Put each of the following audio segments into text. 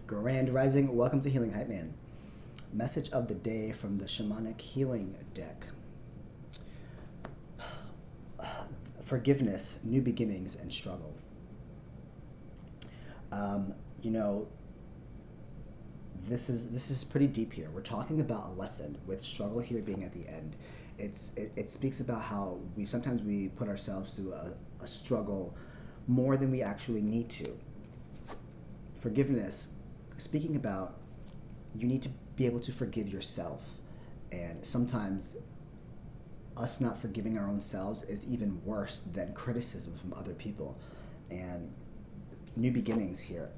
Grand Rising, welcome to Healing Hype Man. Message of the day from the Shamanic Healing deck. Forgiveness, new beginnings, and struggle. You know, this is pretty deep here. We're talking about a lesson with struggle here being at the end. It speaks about how sometimes we put ourselves through a struggle more than we actually need to. Forgiveness, speaking about you need to be able to forgive yourself, and sometimes us not forgiving our own selves is even worse than criticism from other people. And new beginnings here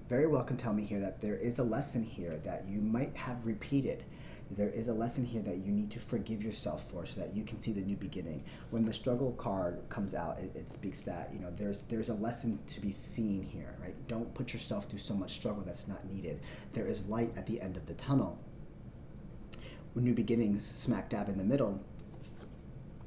very well can tell me here that there is a lesson here that you might have repeated. There is a lesson here that you need to forgive yourself for so that you can see the new beginning. When the struggle card comes out, it speaks that, you know, there's a lesson to be seen here, right? Don't put yourself through so much struggle that's not needed. There is light at the end of the tunnel. When new beginnings smack dab in the middle,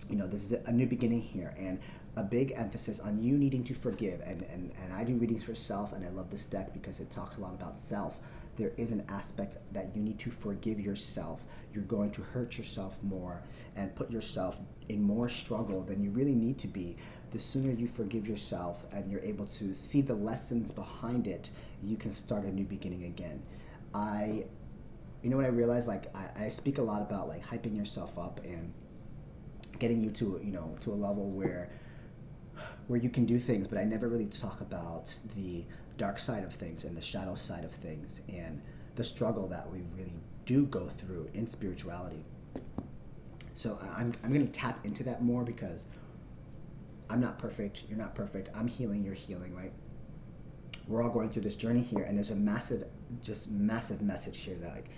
you know, this is a new beginning here, and a big emphasis on you needing to forgive. And I do readings for self, and I love this deck because it talks a lot about self. There is an aspect that you need to forgive yourself. You're going to hurt yourself more and put yourself in more struggle than you really need to be. The sooner you forgive yourself and you're able to see the lessons behind it, you can start a new beginning again. You know what I realized? Like, I speak a lot about like hyping yourself up and getting you to, you know, to a level where you can do things, but I never really talk about the dark side of things and the shadow side of things and the struggle that we really do go through in spirituality. So I'm going to tap into that more because I'm not perfect, you're not perfect, I'm healing, you're healing, right? We're all going through this journey here, and there's a massive message here that, like,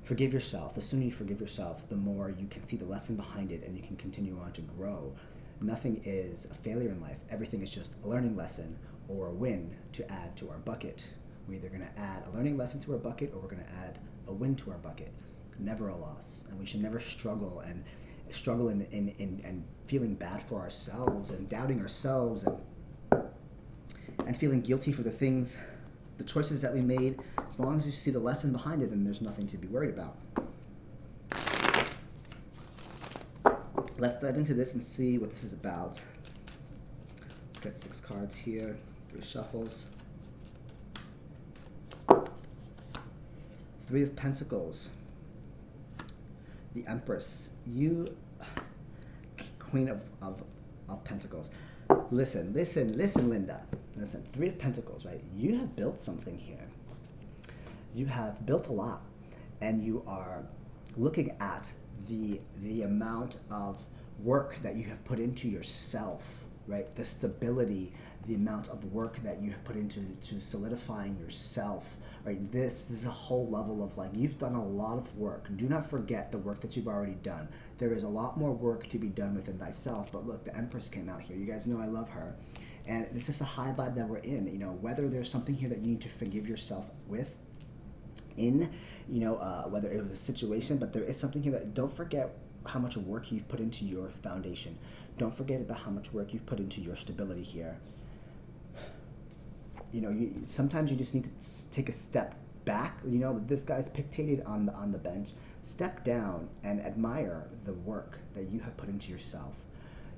forgive yourself. The sooner you forgive yourself, the more you can see the lesson behind it and you can continue on to grow. Nothing is a failure in life. Everything is just a learning lesson or a win to add to our bucket. We're either going to add a learning lesson to our bucket or we're going to add a win to our bucket. Never a loss. And we should never struggle in feeling bad for ourselves and doubting ourselves and feeling guilty for the choices that we made. As long as you see the lesson behind it, then there's nothing to be worried about. Let's dive into this and see what this is about. Let's get 6 cards here, 3 shuffles. 3 of Pentacles. The Empress. You, Queen of Pentacles. Listen, Linda. Listen, 3 of Pentacles, right? You have built something here. You have built a lot, and you are looking at the amount of work that you have put into yourself, right? The stability, the amount of work that you have put into solidifying yourself, right? This is a whole level of, like, you've done a lot of work. Do not forget the work that you've already done. There is a lot more work to be done within thyself. But look, the Empress came out here. You guys know I love her. And it's just a high vibe that we're in. You know, whether there's something here that you need to forgive yourself with, whether it was a situation, but there is something here that, don't forget how much work you've put into your foundation. Don't forget about how much work you've put into your stability here. You know, sometimes you just need to take a step back. You know, this guy's pictated on the bench. Step down and admire the work that you have put into yourself.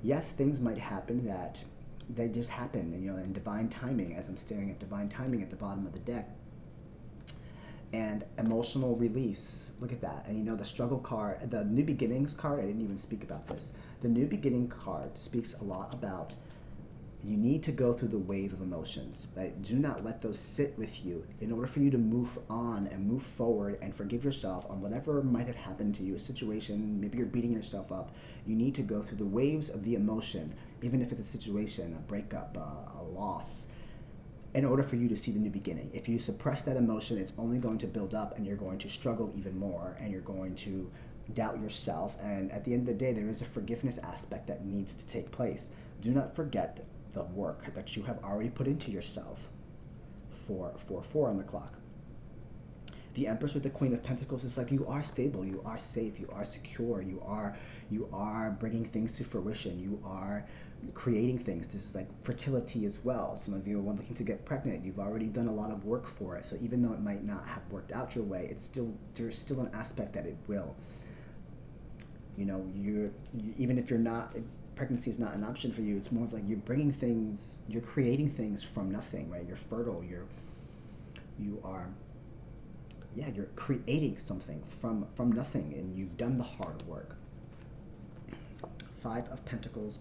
Yes, things might happen that they just happen, you know, in divine timing, as I'm staring at divine timing at the bottom of the deck. And emotional release, look at that. And you know, the struggle card, the new beginnings card, I didn't even speak about this. The new beginning card speaks a lot about you need to go through the wave of emotions, right? Do not let those sit with you. In order for you to move on and move forward and forgive yourself on whatever might have happened to you, a situation, maybe you're beating yourself up, you need to go through the waves of the emotion, even if it's a situation, a breakup, a loss, in order for you to see the new beginning. If you suppress that emotion, it's only going to build up and you're going to struggle even more and you're going to doubt yourself. And at the end of the day, there is a forgiveness aspect that needs to take place. Do not forget the work that you have already put into yourself. 4 on the clock. The Empress with the Queen of Pentacles is like, you are stable, you are safe, you are secure, you are bringing things to fruition, you are creating things. This is like fertility as well. Some of you are looking to get pregnant. You've already done a lot of work for it. So even though it might not have worked out your way, there's still an aspect that it will. You know, even if you're not, pregnancy is not an option for you. It's more of like you're creating things from nothing, right? You're fertile. You are, yeah, you're creating something from nothing, and you've done the hard work. Five of Pentacles,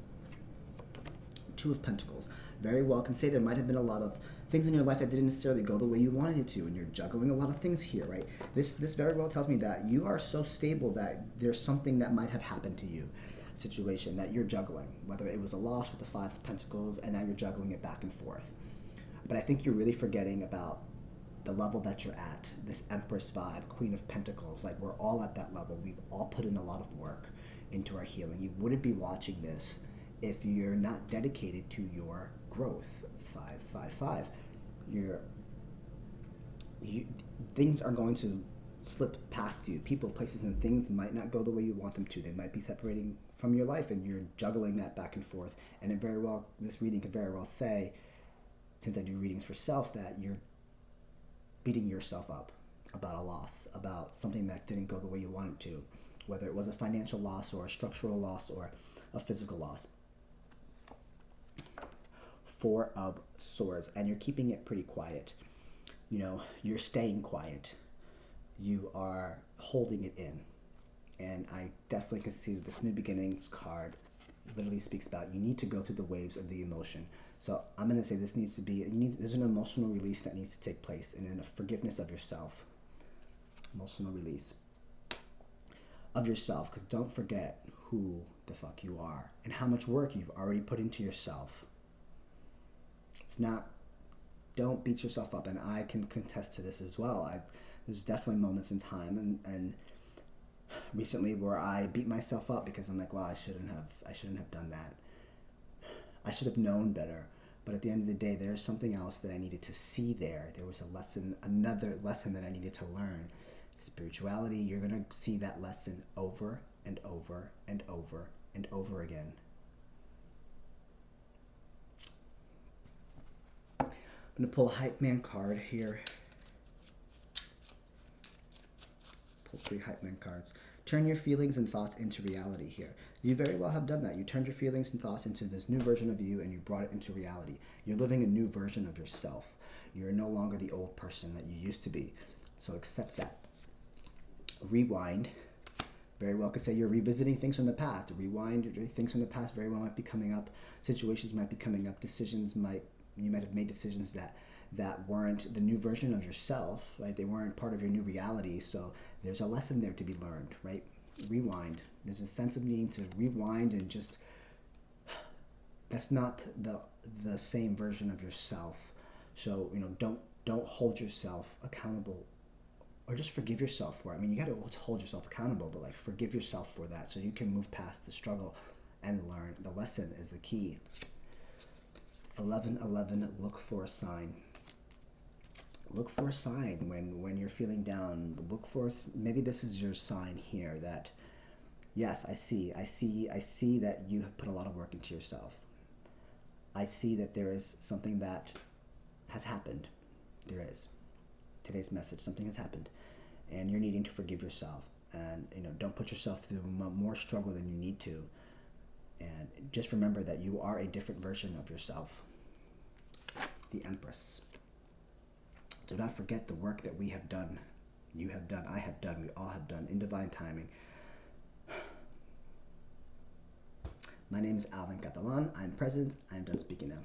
Two of Pentacles. Very well can say there might have been a lot of things in your life that didn't necessarily go the way you wanted it to, and you're juggling a lot of things here, right? This very well tells me that you are so stable that there's something that might have happened to you, situation that you're juggling, whether it was a loss with the Five of Pentacles, and now you're juggling it back and forth. But I think you're really forgetting about the level that you're at, this Empress vibe, Queen of Pentacles. Like, we're all at that level. We've all put in a lot of work into our healing. You wouldn't be watching this if you're not dedicated to your growth. 555. Things are going to slip past you. People, places, and things might not go the way you want them to. They might be separating from your life, and you're juggling that back and forth. And this reading could very well say, since I do readings for self, that you're beating yourself up about a loss, about something that didn't go the way you wanted to, whether it was a financial loss or a structural loss or a physical loss. Four of Swords, and you're keeping it pretty quiet. You know, you're staying quiet. You are holding it in. And I definitely can see that this New Beginnings card literally speaks about you need to go through the waves of the emotion. So I'm going to say this needs to be, there's an emotional release that needs to take place, and a forgiveness of yourself. Emotional release of yourself, because don't forget who the fuck you are and how much work you've already put into yourself. It's not, don't beat yourself up, and I can contest to this as well. There's definitely moments in time and recently where I beat myself up because I'm like, wow, I shouldn't have done that. I should have known better. But at the end of the day, there's something else that I needed to see there. There was another lesson that I needed to learn. Spirituality, you're going to see that lesson over and over and over and over again. I'm going to pull a Hype Man card here. Pull 3 Hype Man cards. Turn your feelings and thoughts into reality here. You very well have done that. You turned your feelings and thoughts into this new version of you, and you brought it into reality. You're living a new version of yourself. You're no longer the old person that you used to be. So accept that. Rewind. Very well could say you're revisiting things from the past. Rewind, things from the past very well might be coming up. Situations might be coming up. You might have made decisions that weren't the new version of yourself, right? They weren't part of your new reality. So there's a lesson there to be learned, right? Rewind. There's a sense of needing to rewind and just, that's not the same version of yourself. So, you know, don't hold yourself accountable, or just forgive yourself for it. I mean, you got to hold yourself accountable, but like forgive yourself for that so you can move past the struggle and learn. The lesson is the key. 11:11, look for a sign. Look for a sign when you're feeling down. Look for, maybe this is your sign here that, yes, I see that you have put a lot of work into yourself. I see that there is something that has happened. There is. Today's message, something has happened, and you're needing to forgive yourself. And, you know, don't put yourself through more struggle than you need to. And just remember that you are a different version of yourself. The Empress. Do not forget the work that we have done. You have done, I have done, we all have done in divine timing. My name is Alvin Catalan. I'm present. I'm done speaking now.